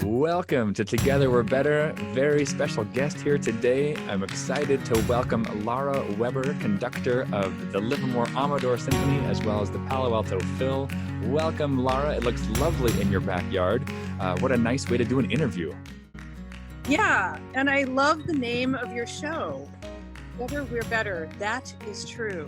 Welcome to Together We're Better. Very special guest here today. I'm excited to welcome Lara Weber, conductor of the Livermore-Amador Symphony, as well as the Palo Alto Phil. Welcome, Lara. It looks lovely in your backyard. What a nice way to do an interview. Yeah, and I love the name of your show. Together We're Better. That is true.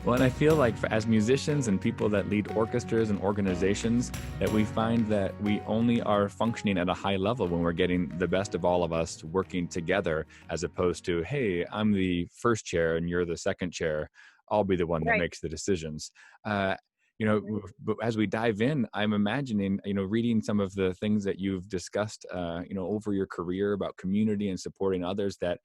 Well, and I feel like as musicians and people that lead orchestras and organizations, that we find that we only are functioning at a high level when we're getting the best of all of us working together, as opposed to, hey, I'm the first chair and you're the second chair. I'll be the one that makes the decisions. But as we dive in, I'm imagining, reading some of the things that you've discussed, over your career about community and supporting others, that,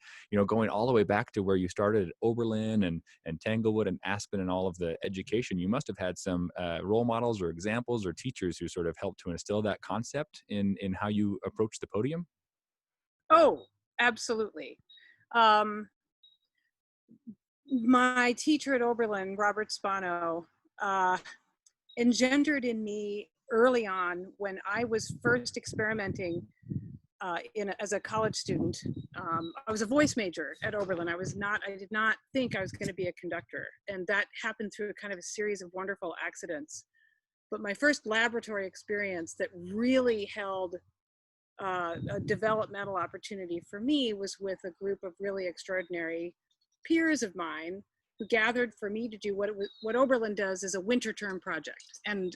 going all the way back to where you started at Oberlin and Tanglewood and Aspen and all of the education, you must have had some role models or examples or teachers who sort of helped to instill that concept in how you approach the podium. Oh, absolutely. My teacher at Oberlin, Robert Spano, engendered in me early on when I was first experimenting as a college student. I was a voice major at Oberlin. I did not think I was going to be a conductor. And that happened through kind of a series of wonderful accidents. But my first laboratory experience that really held a developmental opportunity for me was with a group of really extraordinary peers of mine who gathered for me to do what Oberlin does is a winter term project. And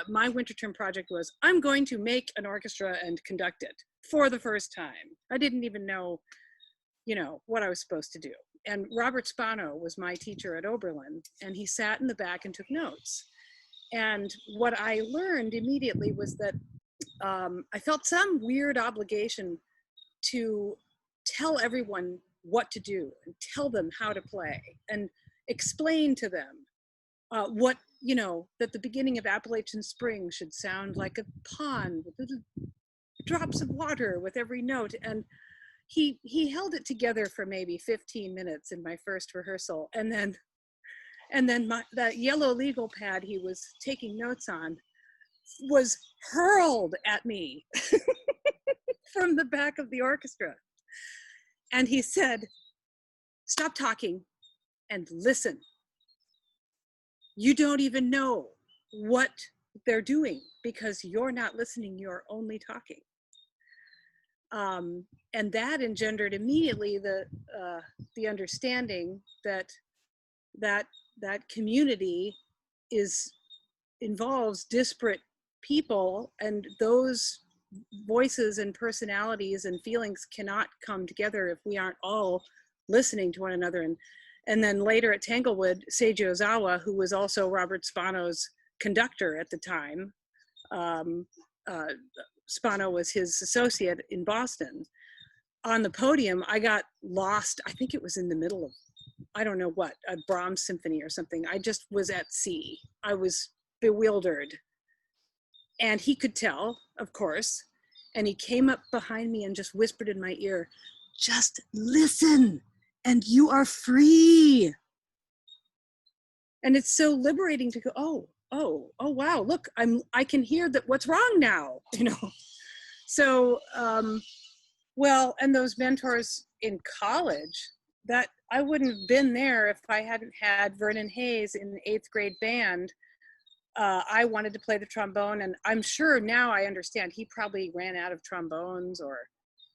my winter term project was, I'm going to make an orchestra and conduct it for the first time. I didn't even know, what I was supposed to do. And Robert Spano was my teacher at Oberlin, and he sat in the back and took notes. And what I learned immediately was that I felt some weird obligation to tell everyone what to do and tell them how to play and explain to them that the beginning of Appalachian Spring should sound like a pond with little drops of water with every note. And he held it together for maybe 15 minutes in my first rehearsal. And then that yellow legal pad he was taking notes on was hurled at me from the back of the orchestra. And he said, stop talking and listen. You don't even know what they're doing because you're not listening, you're only talking. And that engendered immediately the understanding that community involves disparate people, and those voices and personalities and feelings cannot come together if we aren't all listening to one another. And then later at Tanglewood, Seiji Ozawa, who was also Robert Spano's conductor at the time, Spano was his associate in Boston. On the podium, I got lost. I think it was in the middle of, I don't know what, a Brahms symphony or something. I just was at sea. I was bewildered. And he could tell, of course, and he came up behind me and just whispered in my ear, just listen, and you are free. And it's so liberating to go, oh, wow, look, I can hear that what's wrong now, So, and those mentors in college, that I wouldn't have been there if I hadn't had Vernon Hayes in the 8th grade band. I wanted to play the trombone, and I'm sure now I understand he probably ran out of trombones, or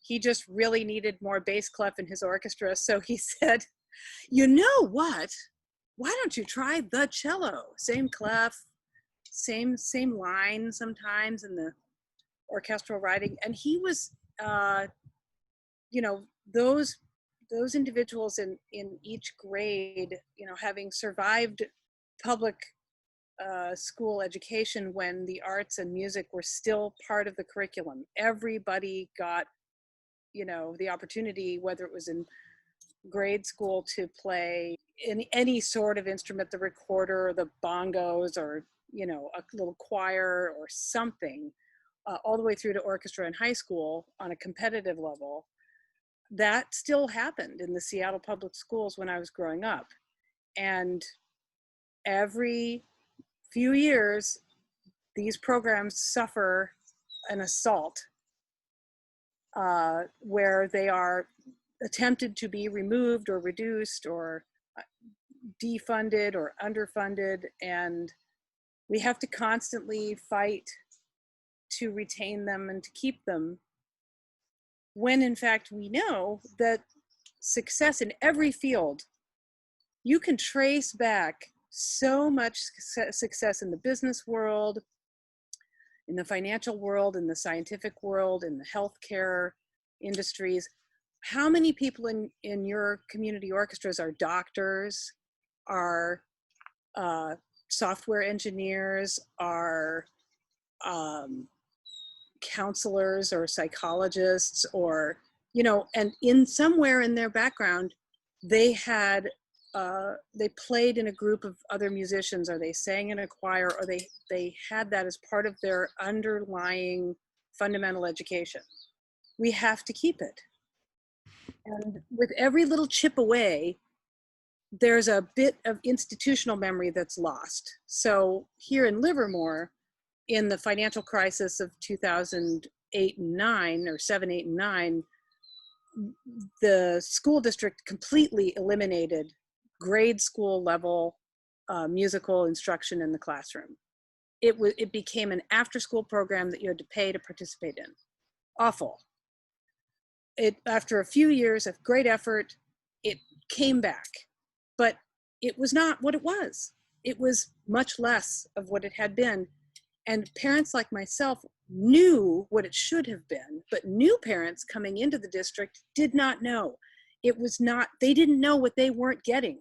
he just really needed more bass clef in his orchestra. So he said, you know what? Why don't you try the cello? Same clef, same line sometimes in the orchestral writing. And he was, those individuals in each grade, having survived public school education when the arts and music were still part of the curriculum. Everybody got, the opportunity, whether it was in grade school, to play in any sort of instrument, the recorder, the bongos, or, a little choir or something, all the way through to orchestra in high school on a competitive level. That still happened in the Seattle public schools when I was growing up. And every few years, these programs suffer an assault where they are attempted to be removed or reduced or defunded or underfunded, and we have to constantly fight to retain them and to keep them, when in fact we know that success in every field, you can trace back so much success in the business world, in the financial world, in the scientific world, in the healthcare industries. How many people in your community orchestras are doctors, are software engineers, are counselors or psychologists, or, you know, and in somewhere in their background, they had they played in a group of other musicians, or they sang in a choir, or they had that as part of their underlying fundamental education. We have to keep it. And with every little chip away, there's a bit of institutional memory that's lost. So here in Livermore, in the financial crisis of 2008 and 9, or 7, 8, and 9, the school district completely eliminated grade school level musical instruction in the classroom. It became an after school program that you had to pay to participate in. Awful. After a few years of great effort, it came back, but it was not what it was. It was much less of what it had been. And parents like myself knew what it should have been, but new parents coming into the district did not know. They didn't know what they weren't getting.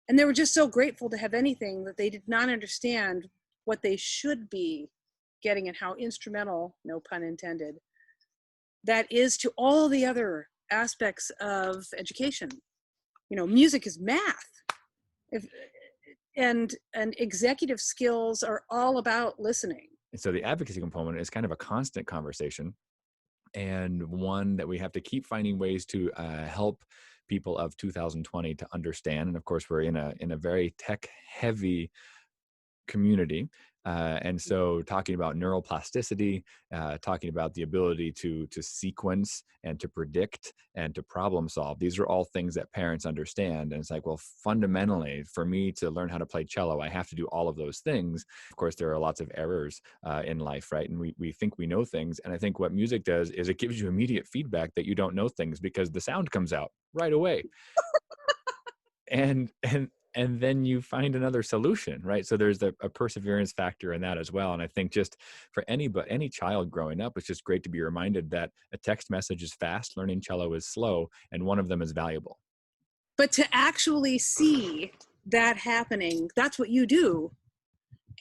And they were just so grateful to have anything that they did not understand what they should be getting and how instrumental, no pun intended, that is to all the other aspects of education. You know, music is math. And executive skills are all about listening. And so the advocacy component is kind of a constant conversation, and one that we have to keep finding ways to help people of 2020 to understand. And of course, we're in a very tech heavy community. And so talking about neuroplasticity, talking about the ability to sequence and to predict and to problem solve, these are all things that parents understand. And it's like, well, fundamentally, for me to learn how to play cello, I have to do all of those things. Of course, there are lots of errors in life, right? And we think we know things. And I think what music does is it gives you immediate feedback that you don't know things, because the sound comes out right away. and then you find another solution, right? So there's a perseverance factor in that as well. And I think just for any child growing up, it's just great to be reminded that a text message is fast, learning cello is slow, and one of them is valuable. But to actually see that happening, that's what you do.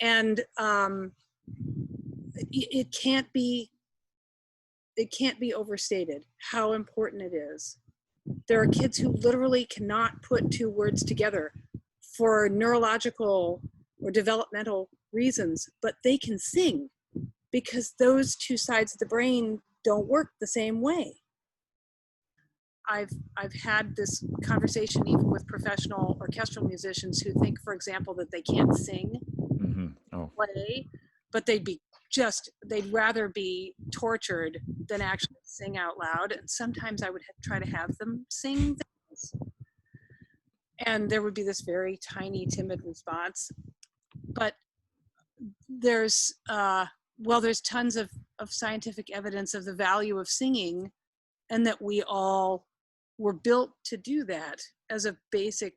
And it can't be overstated how important it is. There are kids who literally cannot put two words together for neurological or developmental reasons, but they can sing because those two sides of the brain don't work the same way. I've had this conversation even with professional orchestral musicians who think, for example, that they can't sing, play, but they'd rather be tortured than actually sing out loud. And sometimes I would try to have them sing things, and there would be this very tiny, timid response. But there's tons of scientific evidence of the value of singing, and that we all were built to do that as a basic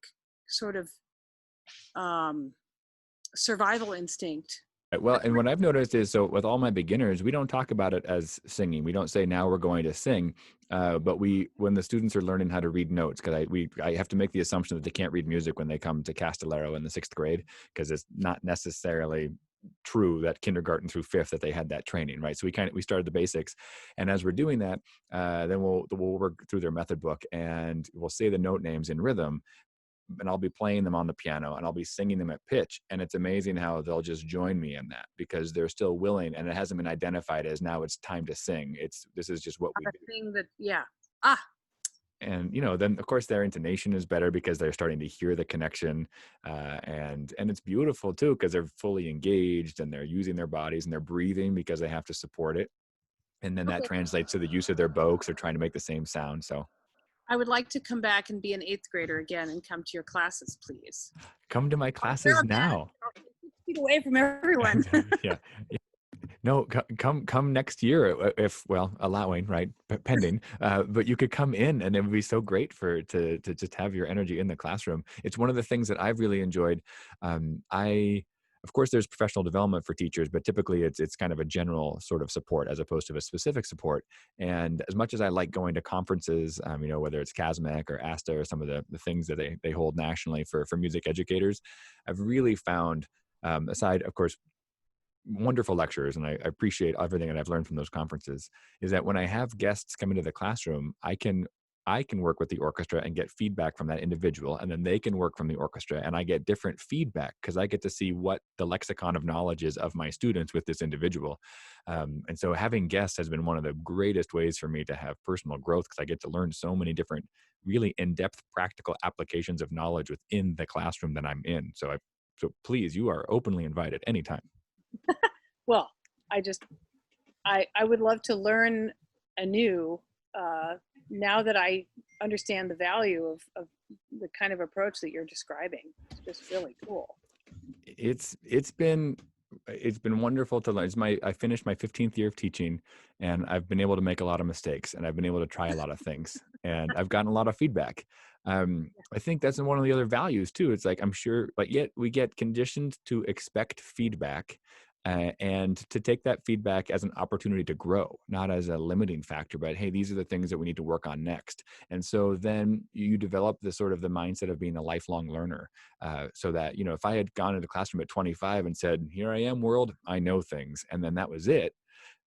sort of survival instinct. Well, and what I've noticed is, so with all my beginners, we don't talk about it as singing. We don't say, now we're going to sing. But when the students are learning how to read notes, because I have to make the assumption that they can't read music when they come to Castellaro in the 6th grade, because it's not necessarily true that kindergarten through 5th that they had that training, right? So we started the basics, and as we're doing that, then we'll work through their method book, and we'll say the note names in rhythm. And I'll be playing them on the piano, and I'll be singing them at pitch. And it's amazing how they'll just join me in that, because they're still willing, and it hasn't been identified as now it's time to sing. This is just what we do. And, then of course their intonation is better because they're starting to hear the connection. And it's beautiful too, because they're fully engaged and they're using their bodies and they're breathing because they have to support it. And then that Okay. translates to the use of their bow because they're trying to make the same sound. So I would like to come back and be an eighth grader again and come to your classes, please. come to my Where classes I'm at, now. 6 feet away from everyone. Yeah. No, come next year if well, allowing, right, pending. But you could come in, and it would be so great to just have your energy in the classroom. It's one of the things that I've really enjoyed. I Of course, there's professional development for teachers, but typically it's kind of a general sort of support as opposed to a specific support. And as much as I like going to conferences, whether it's CASMEC or ASTA or some of the things that they hold nationally for music educators, I've really found, aside, of course, wonderful lecturers, and I appreciate everything that I've learned from those conferences, is that when I have guests come into the classroom, I can work with the orchestra and get feedback from that individual, and then they can work from the orchestra, and I get different feedback because I get to see what the lexicon of knowledge is of my students with this individual. And so having guests has been one of the greatest ways for me to have personal growth because I get to learn so many different, really in-depth practical applications of knowledge within the classroom that I'm in. So please, you are openly invited anytime. Well, I would love to learn anew now that I understand the value of the kind of approach that you're describing. It's just really cool. It's been wonderful to learn. I finished my 15th year of teaching, and I've been able to make a lot of mistakes, and I've been able to try a lot of things, and I've gotten a lot of feedback. I think that's one of the other values too. It's like, I'm sure, but yet we get conditioned to expect feedback, and to take that feedback as an opportunity to grow, not as a limiting factor, but hey, these are the things that we need to work on next. And so then you develop the sort of the mindset of being a lifelong learner, so that, if I had gone into the classroom at 25 and said, here I am, world, I know things, and then that was it,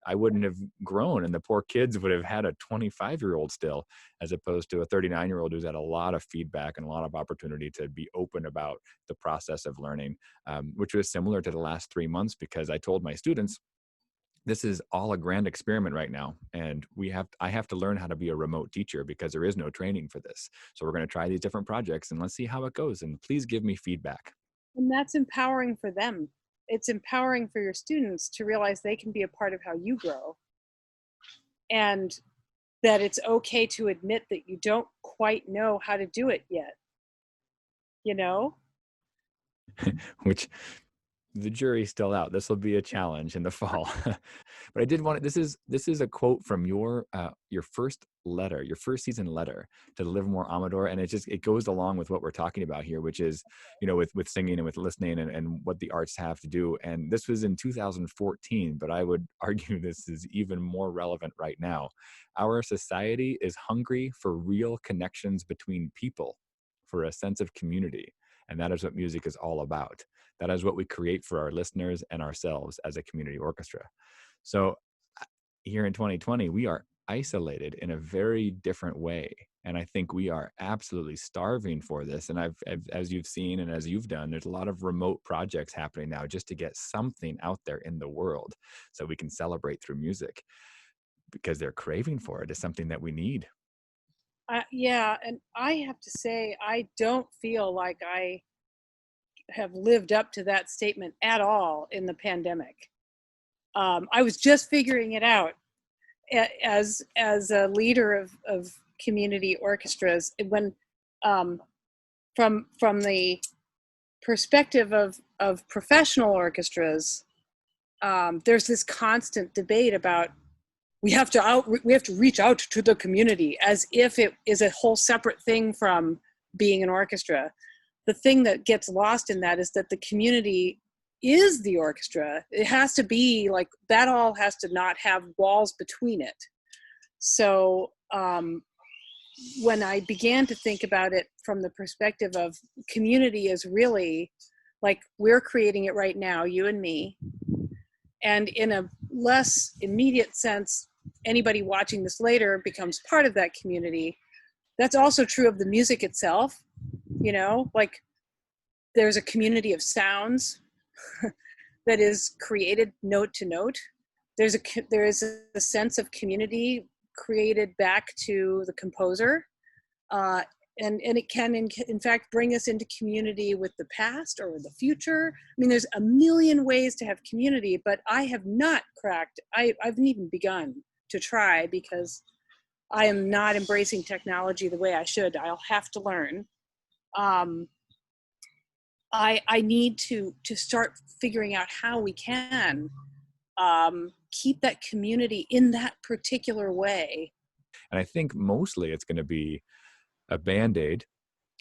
I wouldn't have grown, and the poor kids would have had a 25-year-old still, as opposed to a 39-year-old who's had a lot of feedback and a lot of opportunity to be open about the process of learning, which was similar to the last 3 months, because I told my students, this is all a grand experiment right now, and I have to learn how to be a remote teacher because there is no training for this. So we're going to try these different projects, and let's see how it goes, and please give me feedback. And that's empowering for them. It's empowering for your students to realize they can be a part of how you grow, and that it's okay to admit that you don't quite know how to do it yet. You know? Which, the jury's still out. This will be a challenge in the fall. But I did want to, this is a quote from your first letter, your first season letter to the Livermore-Amador, and it goes along with what we're talking about here, which is, with singing and with listening and what the arts have to do. And this was in 2014, but I would argue this is even more relevant right now. Our society is hungry for real connections between people, for a sense of community, and that is what music is all about. That is what we create for our listeners and ourselves as a community orchestra. So here in 2020, we are isolated in a very different way. And I think we are absolutely starving for this. And as you've seen and as you've done, there's a lot of remote projects happening now just to get something out there in the world so we can celebrate through music, because they're craving for it. It's something that we need. Yeah, and I have to say, I don't feel like I have lived up to that statement at all in the pandemic. I was just figuring it out as a leader of community orchestras, when from the perspective of professional orchestras, there's this constant debate about we have to reach out to the community, as if it is a whole separate thing from being an orchestra. The thing that gets lost in that is that the community is the orchestra. It has to be like that, all has to not have walls between it. So when I began to think about it from the perspective of community is really like we're creating it right now, you and me, and in a less immediate sense, anybody watching this later becomes part of that community. That's also true of the music itself. Like there's a community of sounds that is created note to note. There is a sense of community created back to the composer, and it can in fact bring us into community with the past or with the future. I mean, there's a million ways to have community, but I have not cracked. I haven't even begun to try, because I am not embracing technology the way I should. I'll have to learn. I need to start figuring out how we can keep that community in that particular way. And I think mostly it's going to be a Band-Aid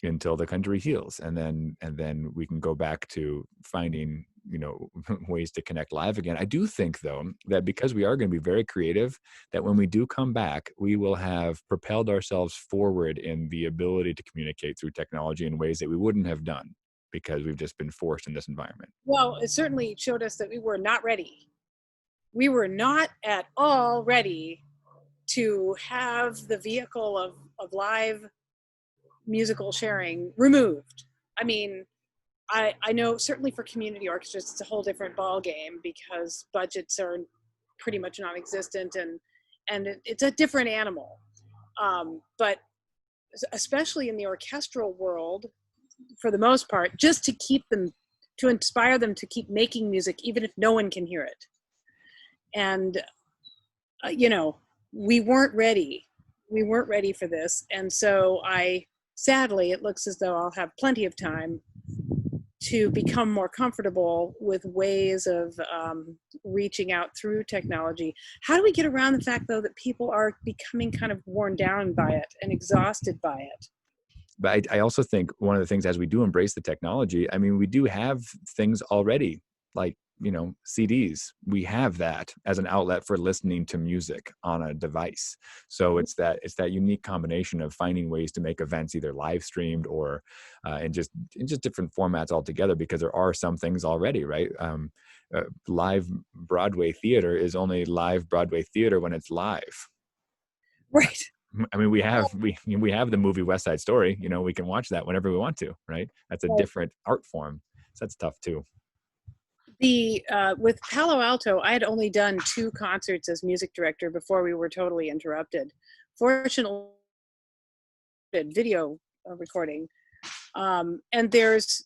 until the country heals, and then we can go back to finding, you know, ways to connect live again. I do think though that because we are going to be very creative, that when we do come back, we will have propelled ourselves forward in the ability to communicate through technology in ways that we wouldn't have done because we've just been forced in this environment. Well, it certainly showed us that we were not ready. We were not at all ready to have the vehicle of live musical sharing removed. I mean, I know certainly for community orchestras, it's a whole different ball game because budgets are pretty much non-existent, and it's a different animal. But especially in the orchestral world, for the most part, just to keep them, to inspire them to keep making music, even if no one can hear it. And, you know, we weren't ready. We weren't ready for this. And so sadly, it looks as though I'll have plenty of time to become more comfortable with ways of reaching out through technology. How do we get around the fact, though, that people are becoming kind of worn down by it and exhausted by it? But I also think one of the things, as we do embrace the technology, I mean, we do have things already, like, you know, CDs. We have that as an outlet for listening to music on a device. So it's that unique combination of finding ways to make events either live streamed or in just different formats altogether, because there are some things already, right? Live Broadway theater is only live Broadway theater when it's live. Right. I mean, we have the movie West Side Story. You know, we can watch that whenever we want to, right? That's a different art form. So that's tough too. With Palo Alto, I had only done 2 concerts as music director before we were totally interrupted. Fortunately, video recording. And there's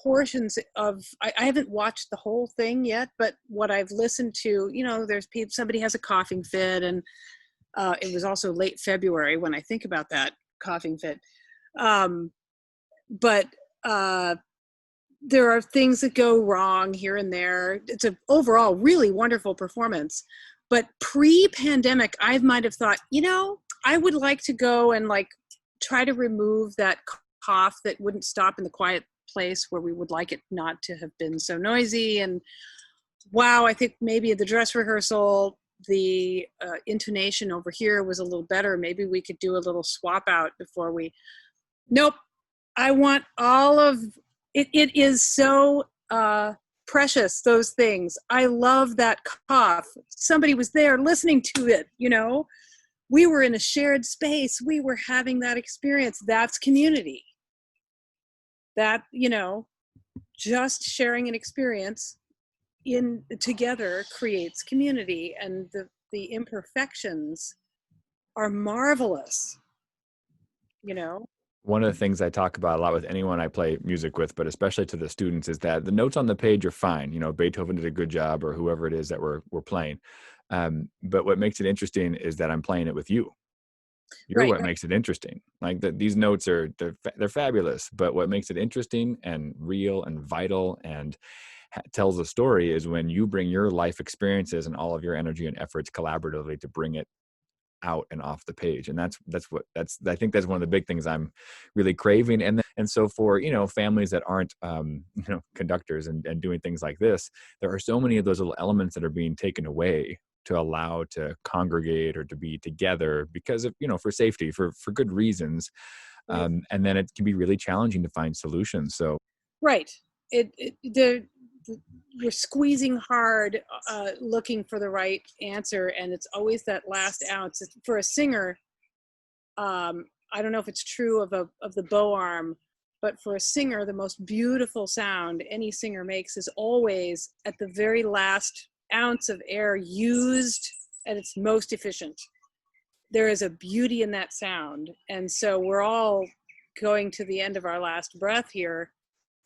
portions of, I haven't watched the whole thing yet, but what I've listened to, you know, there's people, somebody has a coughing fit, and it was also late February when I think about that coughing fit. But there are things that go wrong here and there. It's an overall really wonderful performance. But pre-pandemic, I might have thought, you know, I would like to go and like try to remove that cough that wouldn't stop in the quiet place where we would like it not to have been so noisy. And wow, I think maybe at the dress rehearsal, the intonation over here was a little better. Maybe we could do a little swap out before we, nope. I want all of it. It is so precious, those things. I love that cough. Somebody was there listening to it, you know. We were in a shared space. We were having that experience. That's community. That, you know, just sharing an experience in together creates community, and the imperfections are marvelous, you know. One of the things I talk about a lot with anyone I play music with, but especially to the students, is that the notes on the page are fine. You know, Beethoven did a good job, or whoever it is that we're playing. But what makes it interesting is that I'm playing it with you. You're what makes it interesting. Like these notes they're fabulous, but what makes it interesting and real and vital and tells a story is when you bring your life experiences and all of your energy and efforts collaboratively to bring it out and off the page. And I think that's one of the big things I'm really craving. And so for, you know, families that aren't you know, conductors and doing things like this, there are so many of those little elements that are being taken away to allow to congregate or to be together because of, you know, for safety, for good reasons. And then it can be really challenging to find solutions. So right. You're squeezing hard, looking for the right answer, and it's always that last ounce. For a singer, I don't know if it's true of the bow arm, but for a singer, the most beautiful sound any singer makes is always at the very last ounce of air used at its most efficient. There is a beauty in that sound, and so we're all going to the end of our last breath here,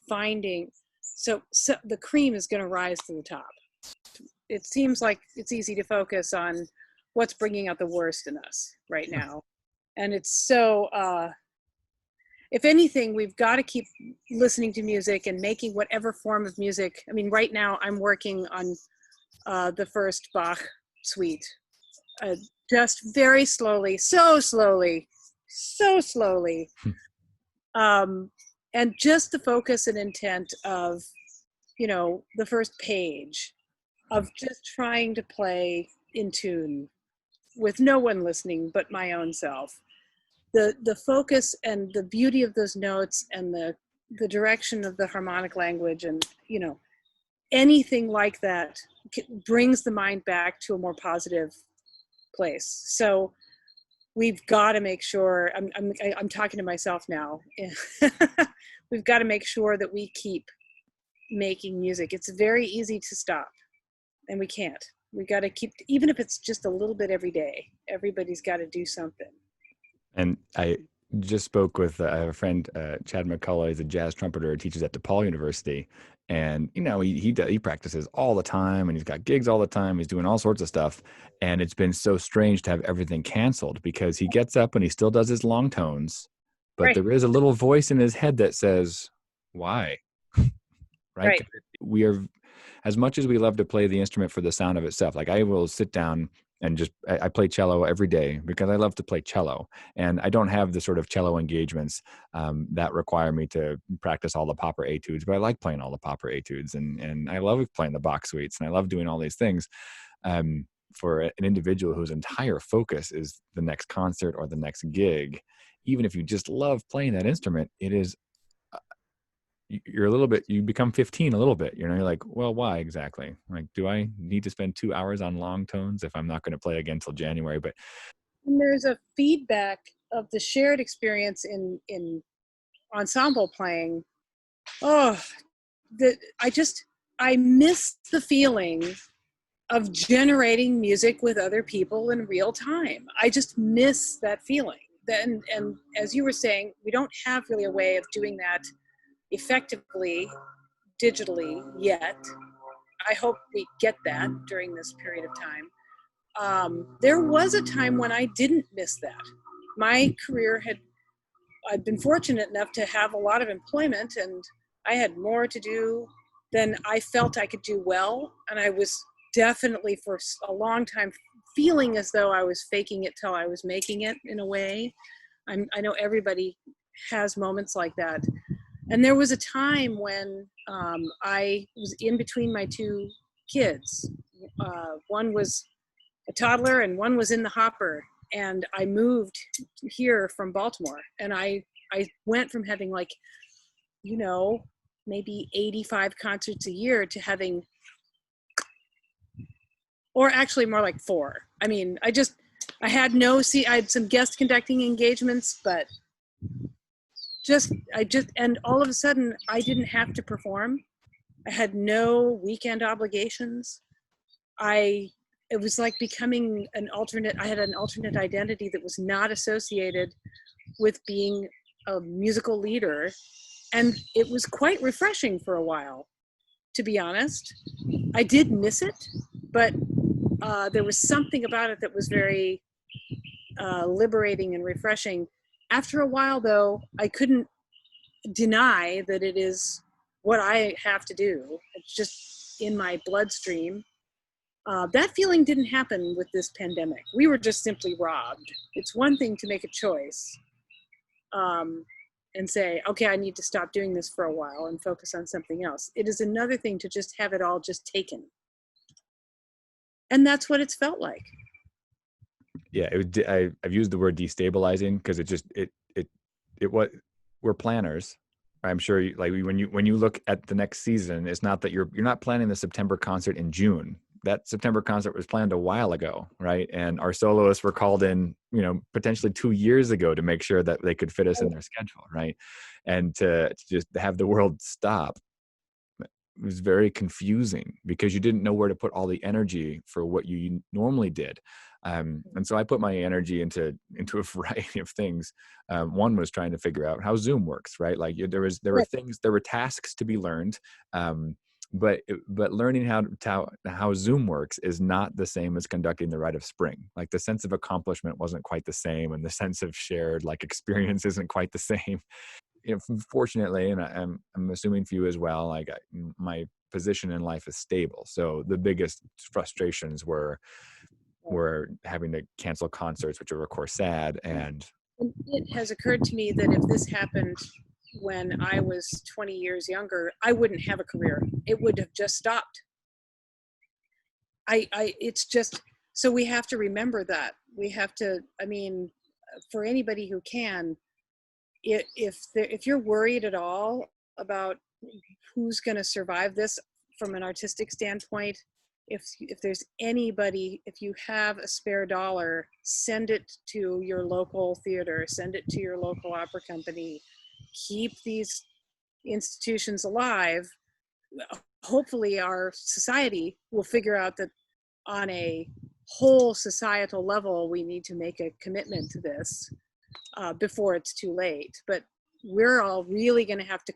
finding. So the cream is going to rise to the top. It seems like it's easy to focus on what's bringing out the worst in us right now. And it's so, if anything, we've got to keep listening to music and making whatever form of music. I mean, right now I'm working on the first Bach suite, just very slowly, so slowly, so slowly. And just the focus and intent of, you know, the first page of just trying to play in tune with no one listening but my own self. The focus and the beauty of those notes and the direction of the harmonic language, and, you know, anything like that brings the mind back to a more positive place. So we've got to make sure, I'm talking to myself now. We've got to make sure that we keep making music. It's very easy to stop, and we can't. We got to keep, even if it's just a little bit every day. Everybody's got to do something. And I just spoke with I have a friend, Chad McCullough. He's a jazz trumpeter, teaches at DePaul University, and you know he practices all the time, and he's got gigs all the time. He's doing all sorts of stuff, and it's been so strange to have everything canceled because he gets up and he still does his long tones, but Right. there is a little voice in his head that says, "Why?" Right? Right. We are, as much as we love to play the instrument for the sound of itself. Like I will sit down and just I play cello every day because I love to play cello, and I don't have the sort of cello engagements that require me to practice all the Popper etudes, but I like playing all the Popper etudes, and I love playing the Bach suites, and I love doing all these things. For an individual whose entire focus is the next concert or the next gig, even if you just love playing that instrument, it is you're a little bit, you become 15 a little bit, you know, you're like, well, why exactly? Like, do I need to spend 2 hours on long tones if I'm not going to play again till January? But And there's a feedback of the shared experience in ensemble playing. Oh, I miss the feeling of generating music with other people in real time. I just miss that feeling. And as you were saying, we don't have really a way of doing that effectively digitally yet. I hope we get that during this period of time. There was a time when I didn't miss that. My career I'd been fortunate enough to have a lot of employment, and I had more to do than I felt I could do well. And I was definitely for a long time feeling as though I was faking it till I was making it, in a way. I know everybody has moments like that. And there was a time when I was in between my two kids. One was a toddler and one was in the hopper. And I moved here from Baltimore. And I went from having, like, you know, maybe 85 concerts a year to having, or actually more like 4. I mean, I had I had some guest conducting engagements, but and all of a sudden I didn't have to perform. I had no weekend obligations. It was like becoming I had an alternate identity that was not associated with being a musical leader. And it was quite refreshing for a while, to be honest. I did miss it, but there was something about it that was very liberating and refreshing. After a while, though, I couldn't deny that it is what I have to do. It's just in my bloodstream. That feeling didn't happen with this pandemic. We were just simply robbed. It's one thing to make a choice and say, okay, I need to stop doing this for a while and focus on something else. It is another thing to just have it all just taken. And that's what it's felt like. yeah, I've used the word destabilizing because we're planners. I'm sure when you look at the next season, it's not that you're not planning the September concert in June. That September concert was planned a while ago, right? And our soloists were called in, you know, potentially 2 years ago to make sure that they could fit us in their schedule, right? And to just have the world stop, it was very confusing because you didn't know where to put all the energy for what you normally did. And so I put my energy into a variety of things. One was trying to figure out how Zoom works, right? Like there were tasks to be learned. but learning how Zoom works is not the same as conducting the rite of spring. Like the sense of accomplishment wasn't quite the same, and the sense of shared like experience isn't quite the same. Fortunately, and I'm assuming for you as well, like my position in life is stable. So the biggest frustrations were having to cancel concerts, which are of course sad. And it has occurred to me that if this happened when I was 20 years younger, I wouldn't have a career. It would have just stopped. It's just, so we have to remember that. We have to, I mean, for anybody who can, if you're worried at all about who's going to survive this from an artistic standpoint, if there's anybody, if you have a spare dollar, send it to your local theater, send it to your local opera company. Keep these institutions alive. Hopefully our society will figure out that on a whole societal level, we need to make a commitment to this before it's too late. But we're all really going to have to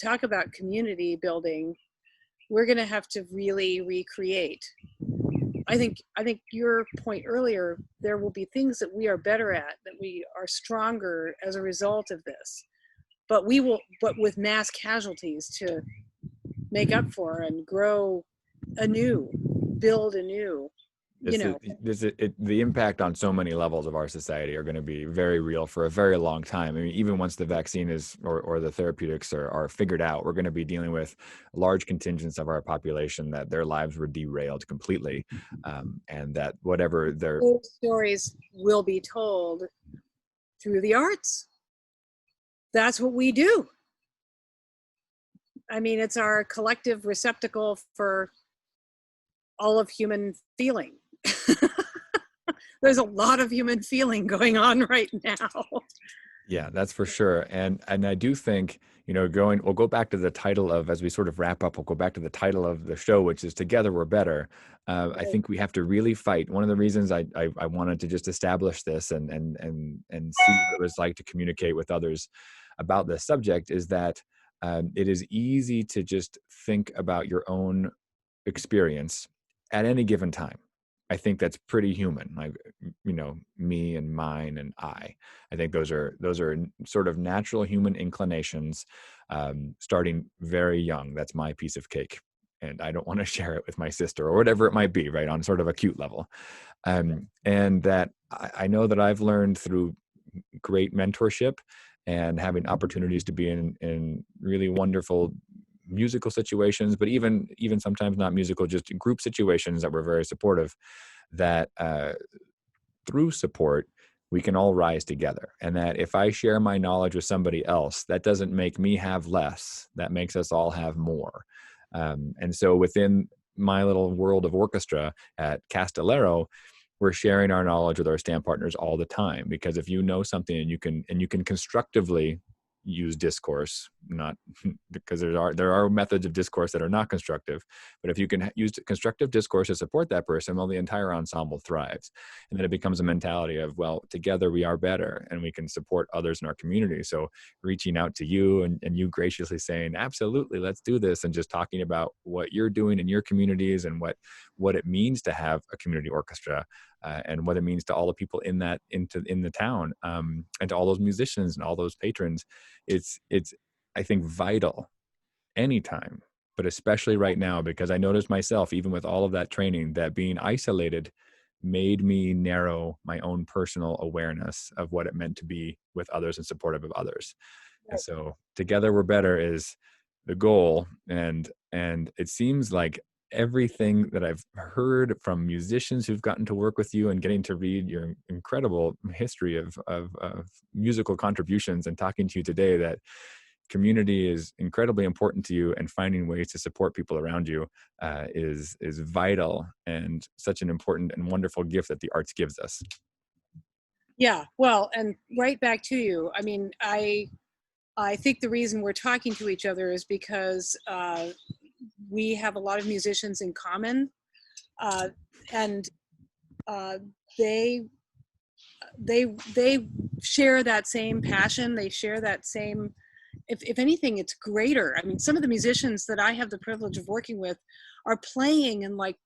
talk about community building. We're going to have to really recreate. I think your point earlier, there will be things that we are better at, that we are stronger as a result of this. But with mass casualties to make up for and grow anew, build anew. The impact on so many levels of our society are going to be very real for a very long time. I mean, even once the vaccine is or the therapeutics are figured out, we're going to be dealing with large contingents of our population that their lives were derailed completely, and that whatever their stories will be told through the arts. That's what we do. I mean, it's our collective receptacle for all of human feeling. There's a lot of human feeling going on right now. Yeah, that's for sure. And I do think, we'll go back to the title of, as we sort of wrap up, we'll go back to the title of the show, which is Together We're Better. Right. I think we have to really fight. One of the reasons I wanted to just establish this and see what it was like to communicate with others about this subject is that it is easy to just think about your own experience at any given time. I think that's pretty human. Like, me and mine and I think those are sort of natural human inclinations, starting very young. That's my piece of cake. And I don't want to share it with my sister or whatever it might be, right, on sort of a cute level. And that I know that I've learned through great mentorship and having opportunities to be in really wonderful musical situations, but even sometimes not musical, just group situations that were very supportive, that through support, we can all rise together. And that if I share my knowledge with somebody else, that doesn't make me have less, that makes us all have more. And so within my little world of orchestra at Castellero, we're sharing our knowledge with our stand partners all the time, because if you know something and you can constructively use discourse, not because there are methods of discourse that are not constructive, but if you can use constructive discourse to support that person, well, the entire ensemble thrives. And then it becomes a mentality of, well, together we are better and we can support others in our community. So reaching out to you and you graciously saying, absolutely, let's do this, and just talking about what you're doing in your communities and what it means to have a community orchestra, and what it means to all the people in the town, and to all those musicians and all those patrons. It's I think vital anytime, but especially right now, because I noticed myself, even with all of that training, that being isolated made me narrow my own personal awareness of what it meant to be with others and supportive of others. Right. And so Together We're Better is the goal. And it seems like everything that I've heard from musicians who've gotten to work with you and getting to read your incredible history of musical contributions and talking to you today, that community is incredibly important to you, and finding ways to support people around you is vital, and such an important and wonderful gift that the arts gives us. Yeah, well, and right back to you. I mean, I think the reason we're talking to each other is because we have a lot of musicians in common, and they share that same passion. They share that same if anything, it's greater. I mean, some of the musicians that I have the privilege of working with are playing in like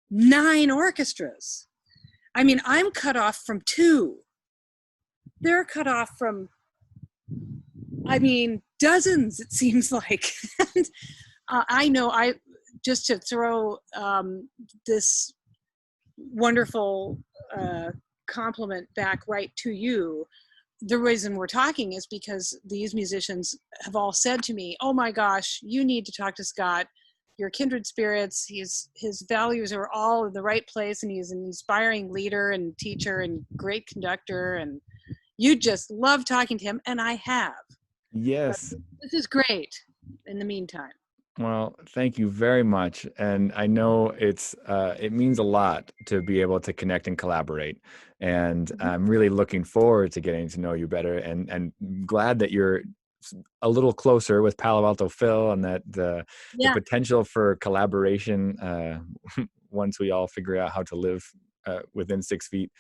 9 orchestras. I mean, I'm cut off from 2. They're cut off from, I mean, dozens, it seems like. And, I know, just to throw this wonderful compliment back right to you, the reason we're talking is because these musicians have all said to me, oh my gosh, you need to talk to Scott. You're kindred spirits. His values are all in the right place, and he's an inspiring leader and teacher and great conductor, and you just love talking to him, and I have. Yes. But this is great in the meantime. Well, thank you very much. And I know it means a lot to be able to connect and collaborate. And I'm really looking forward to getting to know you better, and glad that you're a little closer with Palo Alto Phil, and that the potential for collaboration once we all figure out how to live within 6 feet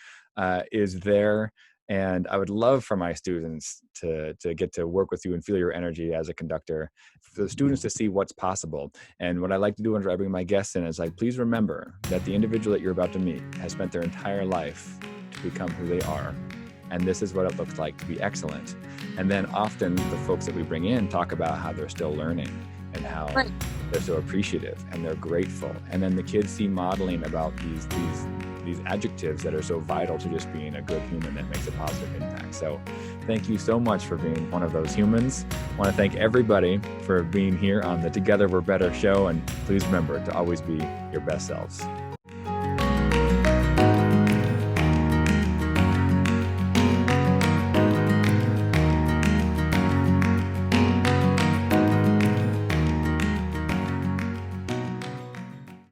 is there. And I would love for my students to get to work with you and feel your energy as a conductor, for the students to see what's possible. And what I like to do whenever I bring my guests in is, like, please remember that the individual that you're about to meet has spent their entire life to become who they are. And this is what it looks like to be excellent. And then often the folks that we bring in talk about how they're still learning, and how they're so appreciative and they're grateful. And then the kids see modeling about these adjectives that are so vital to just being a good human that makes a positive impact. So thank you so much for being one of those humans. I want to thank everybody for being here on the Together We're Better show. And please remember to always be your best selves.